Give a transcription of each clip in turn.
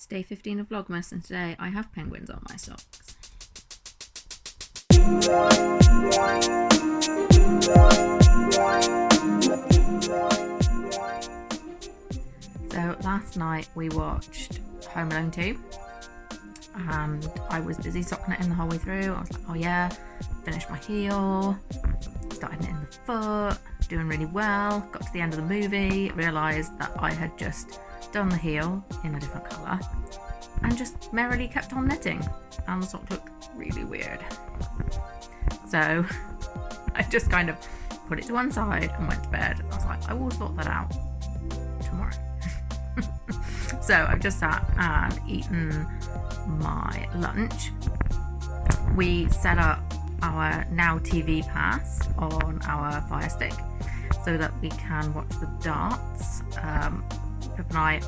It's day 15 of Vlogmas, and today I have penguins on my socks. So last night we watched Home Alone 2 and I was busy socking it in the whole way through. I was like, oh yeah, finished my heel, started knitting the foot, doing really well, got to the end of the movie, realised that I had just done the heel in a different colour and just merrily kept on knitting, and the sock looked really weird. So I just kind of put it to one side and went to bed. I was like, I will sort that out tomorrow. So I've just sat and eaten my lunch. We set up our Now TV Pass on our Fire Stick so that we can watch the darts. Pip and I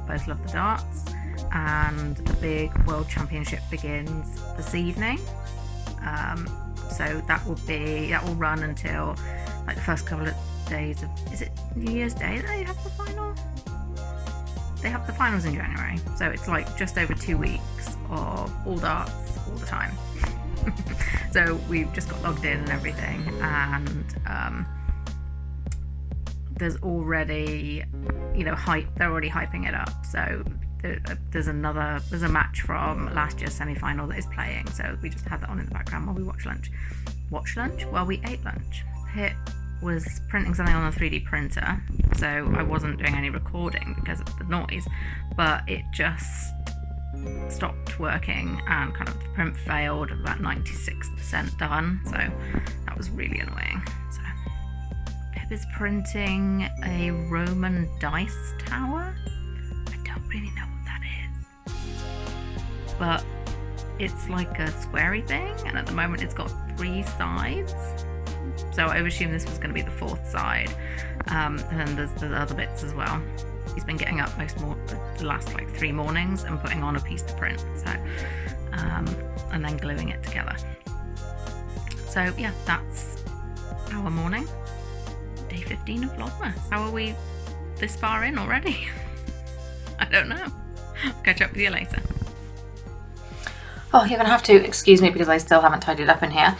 both love the darts, and the big World Championship begins this evening. So that will run until like the first couple of days of, is it New Year's Day that they have the final? They have the finals in January, so it's like just over 2 weeks of all darts all the time. So we've just got logged in and everything, and there's already, hype. They're already hyping it up. So there's a match from last year's semi-final that is playing. So we just had that on in the background while we watch lunch. While we ate lunch. Pip was printing something on a 3D printer, so I wasn't doing any recording because of the noise, but it just stopped working and kind of the print failed, about 96% done, so that was really annoying. So Pip is printing a Roman dice tower. I don't really know what that is, but it's like a squarey thing, and at the moment it's got 3 sides. So I assume this was going to be the 4th side, and then there's other bits as well. He's been getting up the last 3 mornings and putting on a piece to print, so and then gluing it together. So yeah, that's our morning, day 15 of Vlogmas. How are we this far in already? I don't know. I'll catch up with you later. Oh, you're gonna have to excuse me because I still haven't tidied up in here.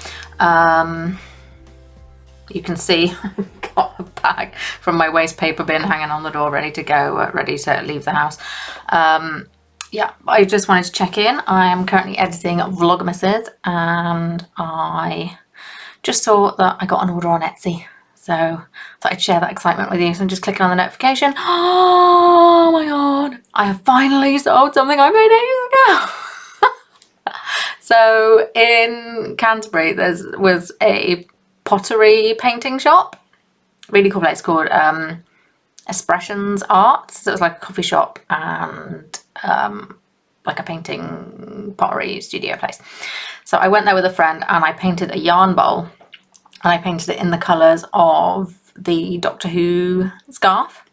You can see I've got a bag from my waste paper bin hanging on the door, ready to go, ready to leave the house. Yeah, I just wanted to check in. I am currently editing Vlogmases, and I just saw that I got an order on Etsy. So I thought I'd share that excitement with you. So I'm just clicking on the notification. Oh my God, I have finally sold something I made ages ago. So in Canterbury, there was a pottery painting shop, really cool place called Expressions Arts. So it was like a coffee shop and like a painting pottery studio place. So I went there with a friend and I painted a yarn bowl, and I painted it in the colours of the Doctor Who scarf,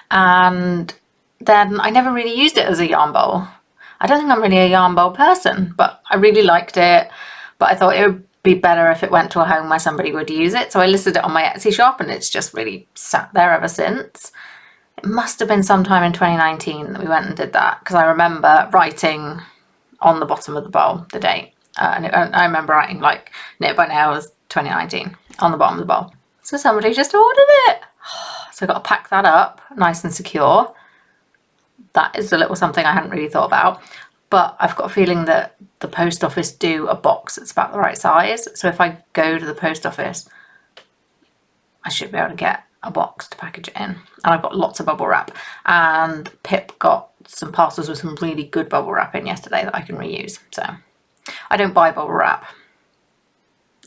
and then I never really used it as a yarn bowl. I don't think I'm really a yarn bowl person, but I really liked it, but I thought it would be better if it went to a home where somebody would use it. So I listed it on my Etsy shop, and it's just really sat there ever since. It must have been sometime in 2019 that we went and did that, because I remember writing on the bottom of the bowl the date. And I remember writing like knit by nails 2019 on the bottom of the bowl. So somebody just ordered it. So I've got to pack that up nice and secure. That is a little something I hadn't really thought about. But I've got a feeling that the post office do a box that's about the right size. So if I go to the post office, I should be able to get a box to package it in. And I've got lots of bubble wrap. And Pip got some parcels with some really good bubble wrap in yesterday that I can reuse. So I don't buy bubble wrap.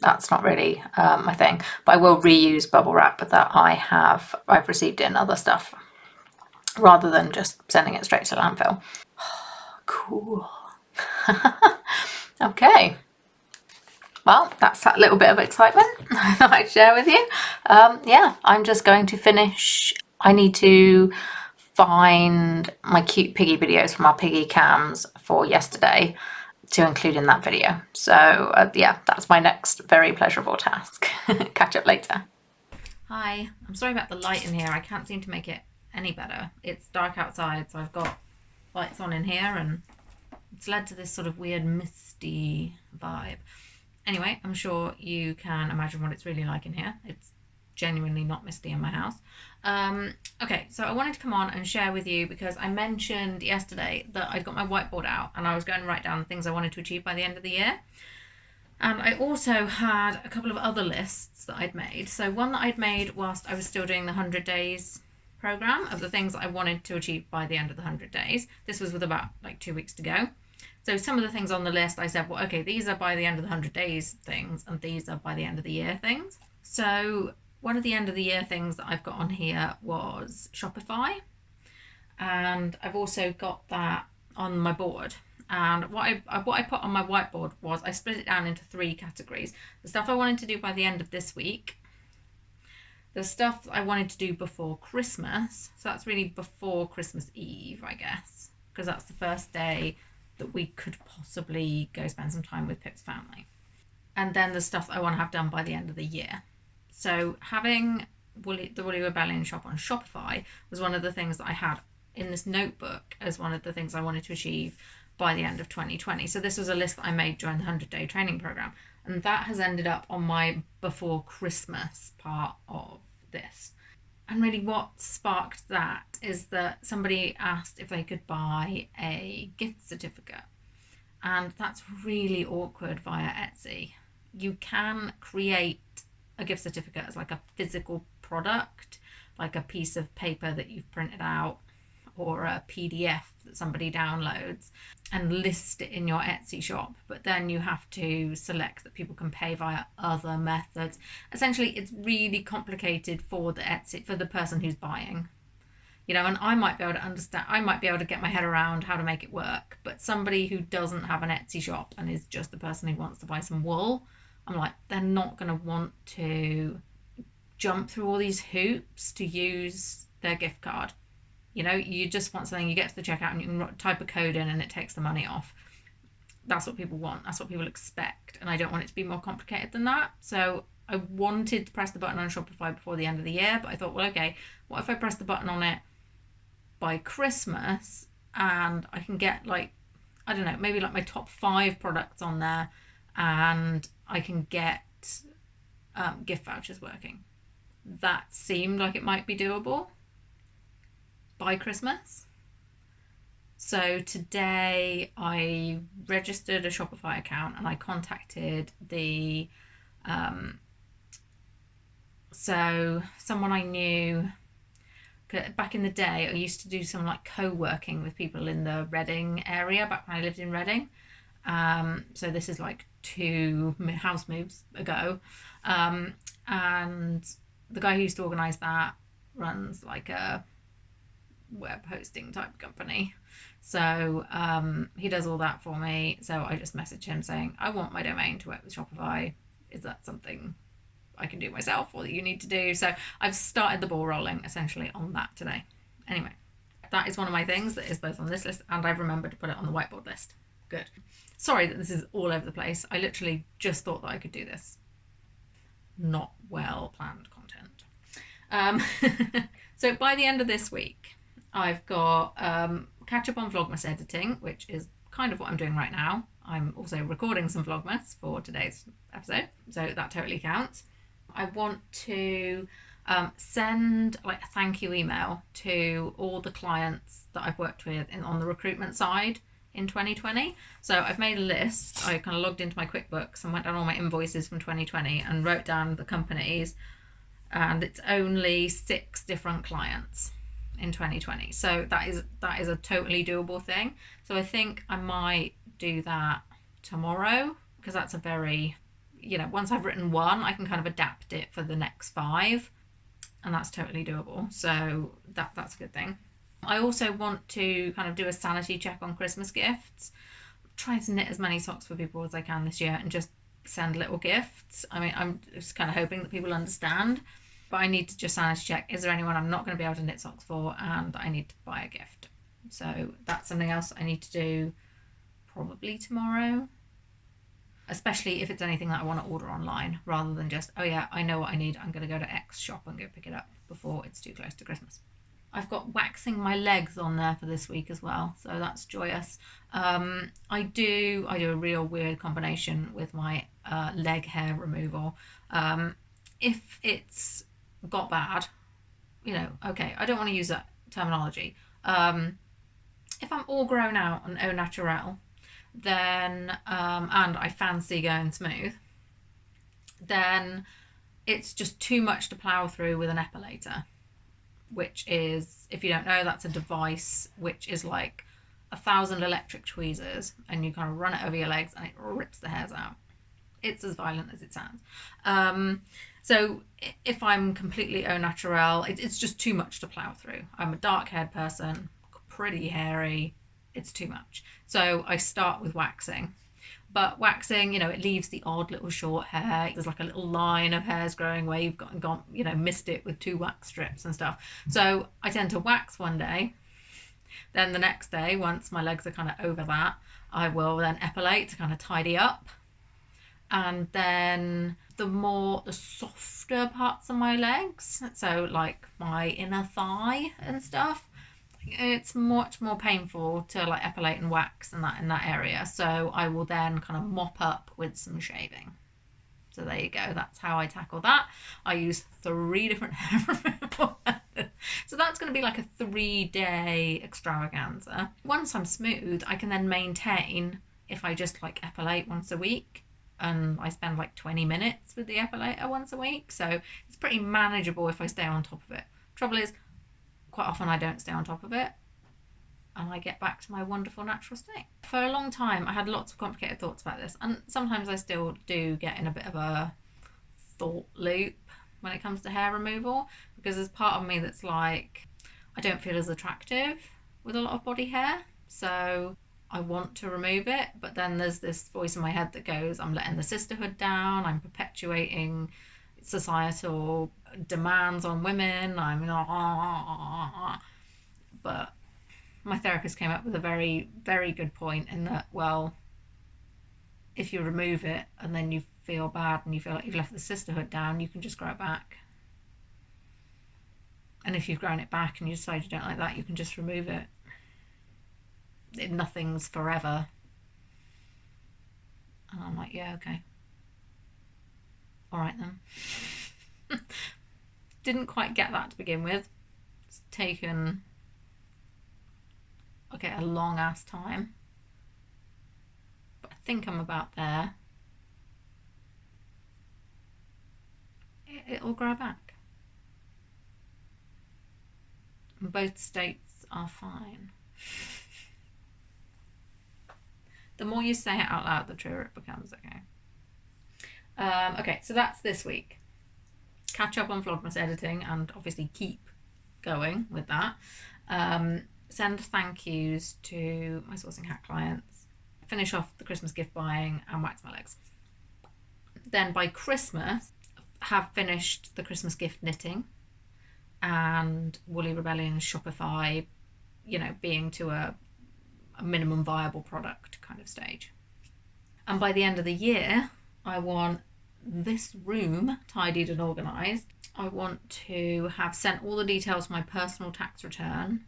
That's not really my thing. But I will reuse bubble wrap that I've received in other stuff, rather than just sending it straight to landfill. Cool. Okay, well, that's that little bit of excitement I thought I'd share with you. Yeah, I'm just going to finish. I need to find my cute piggy videos from our piggy cams for yesterday to include in that video. So yeah, that's my next very pleasurable task. Catch up later. Hi, I'm sorry about the light in here. I can't seem to make it any better. It's dark outside, so I've got lights on in here, and it's led to this sort of weird misty vibe. Anyway, I'm sure you can imagine what it's really like in here. It's genuinely not misty in my house. Okay, so I wanted to come on and share with you because I mentioned yesterday that I'd got my whiteboard out and I was going to write down the things I wanted to achieve by the end of the year. And I also had a couple of other lists that I'd made. So one that I'd made whilst I was still doing the 100 days program of the things that I wanted to achieve by the end of the 100 days. This was with about like 2 weeks to go. So some of the things on the list, I said, well, okay, these are by the end of the 100 days things, and these are by the end of the year things. So one of the end of the year things that I've got on here was Shopify. And I've also got that on my board. And what I put on my whiteboard was I split it down into 3 categories. The stuff I wanted to do by the end of this week, the stuff I wanted to do before Christmas, so that's really before Christmas Eve, I guess, because that's the first day that we could possibly go spend some time with Pip's family. And then the stuff I want to have done by the end of the year. So having the Woolly Rebellion shop on Shopify was one of the things that I had in this notebook as one of the things I wanted to achieve by the end of 2020. So this was a list that I made during the 100-day training program. And that has ended up on my before Christmas part of this. And really what sparked that is that somebody asked if they could buy a gift certificate. And that's really awkward via Etsy. You can create a gift certificate as like a physical product, like a piece of paper that you've printed out or a PDF that somebody downloads, and list it in your Etsy shop. But then you have to select that people can pay via other methods. Essentially, it's really complicated for the person who's buying. You know, and I might be able to understand, I might be able to get my head around how to make it work, but somebody who doesn't have an Etsy shop and is just the person who wants to buy some wool, I'm like, they're not going to want to jump through all these hoops to use their gift card. You know, you just want something, you get to the checkout and you can type a code in and it takes the money off. That's what people want. That's what people expect. And I don't want it to be more complicated than that. So I wanted to press the button on Shopify before the end of the year, but I thought, well, okay, what if I press the button on it by Christmas and I can get like, I don't know, maybe like my top 5 products on there, and I can get gift vouchers working. That seemed like it might be doable by Christmas. So today I registered a Shopify account and I contacted the so someone I knew back in the day. I used to do some like co-working with people in the Reading area back when I lived in Reading. So this is like 2 house moves ago, and the guy who used to organise that runs like a web hosting type company. So he does all that for me. So I just messaged him saying, I want my domain to work with Shopify. Is that something I can do myself or that you need to do? So I've started the ball rolling essentially on that today. Anyway, that is one of my things that is both on this list and I've remembered to put it on the whiteboard list. Good. Sorry that this is all over the place. I literally just thought that I could do this. Not well planned content. So by the end of this week, I've got catch up on Vlogmas editing, which is kind of what I'm doing right now. I'm also recording some Vlogmas for today's episode, so that totally counts. I want to send like a thank you email to all the clients that I've worked with on the recruitment side in 2020. So I've made a list. I kind of logged into my QuickBooks and went down all my invoices from 2020 and wrote down the companies, and it's only 6 different clients in 2020. So that is a totally doable thing. So I think I might do that tomorrow, because that's a very, you know, once I've written one, I can kind of adapt it for the next 5, and that's totally doable. So that's a good thing. I also want to kind of do a sanity check on Christmas gifts. I'm trying to knit as many socks for people as I can this year and just send little gifts. I mean, I'm just kind of hoping that people understand, but I need to just sanity check, is there anyone I'm not going to be able to knit socks for and I need to buy a gift? So that's something else I need to do probably tomorrow, especially if it's anything that I want to order online, rather than just, oh yeah, I know what I need, I'm going to go to X shop and go pick it up before it's too close to Christmas. I've got waxing my legs on there for this week as well, so that's joyous. I do a real weird combination with my leg hair removal. If it's got bad, you know, okay, I don't want to use that terminology. If I'm all grown out and au naturel, then and I fancy going smooth, then it's just too much to plow through with an epilator, which is, if you don't know, that's a device which is like 1,000 electric tweezers, and you kind of run it over your legs and it rips the hairs out. It's as violent as it sounds. So if I'm completely au naturel, it's just too much to plow through. I'm a dark haired person, pretty hairy, it's too much. So I start with waxing. But waxing, you know, it leaves the odd little short hair. There's like a little line of hairs growing where you've gone, you know, missed it with 2 wax strips and stuff. So I tend to wax one day. Then the next day, once my legs are kind of over that, I will then epilate to kind of tidy up. And then the softer parts of my legs, so like my inner thigh and stuff, it's much more painful to like epilate and wax and that in that area. So I will then kind of mop up with some shaving. So there you go. That's how I tackle that. I use 3 different hair removal methods. So that's going to be like a 3-day extravaganza. Once I'm smooth, I can then maintain if I just like epilate once a week. And I spend like 20 minutes with the epilator once a week. So it's pretty manageable if I stay on top of it. Trouble is, quite often I don't stay on top of it and I get back to my wonderful natural state. For a long time I had lots of complicated thoughts about this, and sometimes I still do get in a bit of a thought loop when it comes to hair removal, because there's part of me that's like, I don't feel as attractive with a lot of body hair, so I want to remove it, but then there's this voice in my head that goes, I'm letting the sisterhood down, I'm perpetuating societal demands on women, but my therapist came up with a very, very good point in that, well, if you remove it and then you feel bad and you feel like you've left the sisterhood down, you can just grow it back. And if you've grown it back and you decide you don't like that, you can just remove it. Nothing's forever. And I'm like, yeah, okay. All right then. Didn't quite get that to begin with. It's taken, okay, a long ass time. But I think I'm about there. It'll grow back. And both states are fine. The more you say it out loud, the truer it becomes, okay? Okay, so that's this week. Catch up on Vlogmas editing and obviously keep going with that. Send thank yous to my sourcing hat clients. Finish off the Christmas gift buying and wax my legs. Then by Christmas, have finished the Christmas gift knitting and Woolly Rebellion Shopify, you know, being to a minimum viable product kind of stage. And by the end of the year, I want this room tidied and organised. I want to have sent all the details of my personal tax return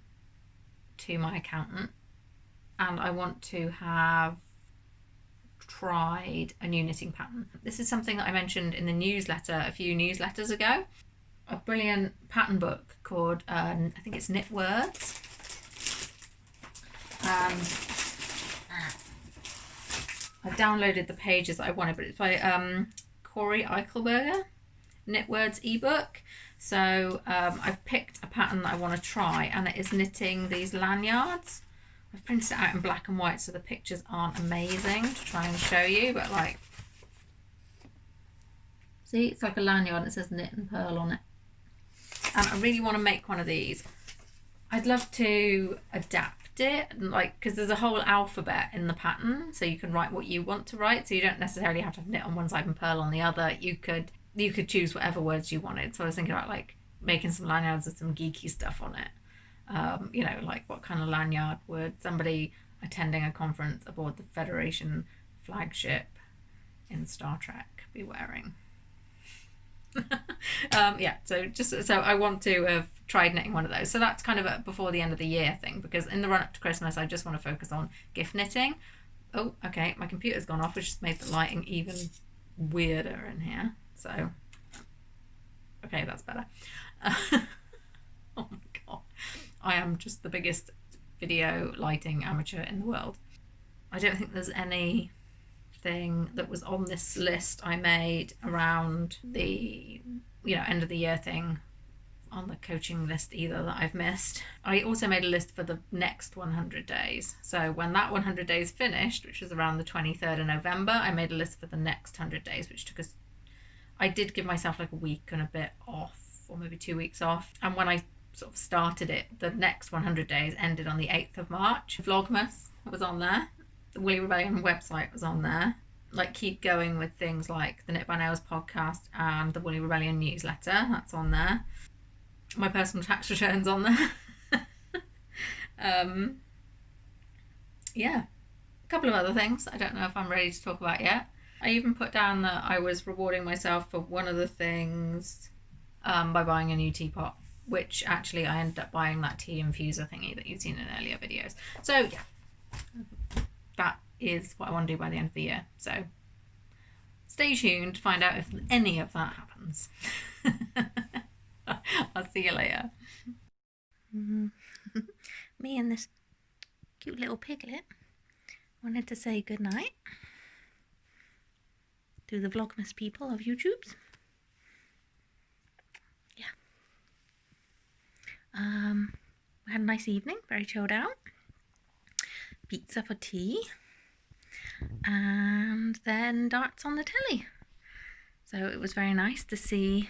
to my accountant, and I want to have tried a new knitting pattern. This is something that I mentioned in the newsletter a few newsletters ago. A brilliant pattern book called, I think it's Knit Words. I downloaded the pages that I wanted, but it's by Corey Eichelberger, Knit Words ebook. So I've picked a pattern that I want to try, and it is knitting these lanyards. I've printed it out in black and white so the pictures aren't amazing to try and show you, but like, see, it's like a lanyard and it says knit and purl on it. And I really want to make one of these. I'd love to adapt it, like, because there's a whole alphabet in the pattern, so you can write what you want to write, so you don't necessarily have to have knit on one side and purl on the other. You could choose whatever words you wanted. So I was thinking about like making some lanyards with some geeky stuff on it. You know, like what kind of lanyard would somebody attending a conference aboard the Federation flagship in Star Trek be wearing? Yeah, so I want to have tried knitting one of those. So that's kind of a before the end of the year thing, because in the run up to Christmas, I just want to focus on gift knitting. Oh, okay, my computer's gone off, which just made the lighting even weirder in here. So, okay, that's better. Oh my God. I am just the biggest video lighting amateur in the world. I don't think there's anything that was on this list I made around the, end of the year thing on the coaching list either that I've missed. I also made a list for the next 100 days. So when that 100 days finished, which was around the 23rd of November, I made a list for the next 100 days, which took us, I did give myself like a week and a bit off, or maybe 2 weeks off. And when I sort of started it, the next 100 days ended on the 8th of March. Vlogmas was on there. The Woolly Rebellion website was on there. Like, keep going with things like the Knit by Nails podcast and the Woolly Rebellion newsletter. That's on there. My personal tax returns on there. Yeah, a couple of other things I don't know if I'm ready to talk about yet. I even put down that I was rewarding myself for one of the things by buying a new teapot, which actually I ended up buying that tea infuser thingy that you've seen in earlier videos. So yeah, that is what I want to do by the end of the year. So stay tuned to find out if any of that happens. I'll see you later. Me and this cute little piglet wanted to say goodnight to the Vlogmas people of YouTube's. Yeah. We had a nice evening, very chilled out. Pizza for tea. And then darts on the telly. So it was very nice to see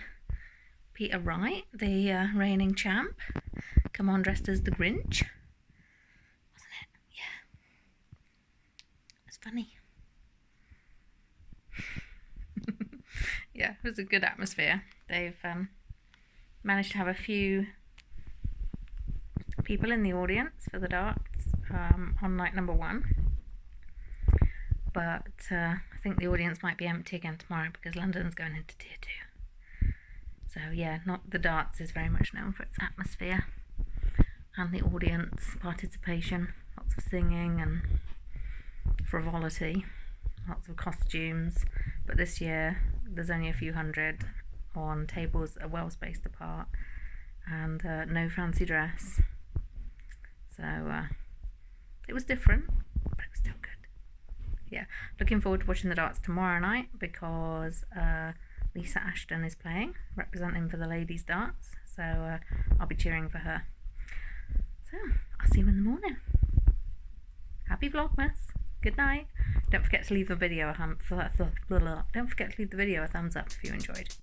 Peter Wright, the reigning champ, come on dressed as the Grinch. Wasn't it? Yeah. It was funny. Yeah, it was a good atmosphere. They've managed to have a few people in the audience for the darts on night number 1. But I think the audience might be empty again tomorrow because London's going into tier 2. So yeah, not the darts is very much known for its atmosphere and the audience participation, lots of singing and frivolity, lots of costumes. But this year there's only a few hundred on tables that are well spaced apart and no fancy dress. So it was different, but it was still good. Yeah, looking forward to watching the darts tomorrow night because Lisa Ashton is playing, representing for the ladies' darts, so I'll be cheering for her. So I'll see you in the morning. Happy Vlogmas. Good night. Don't forget to leave the video a thumbs up if you enjoyed.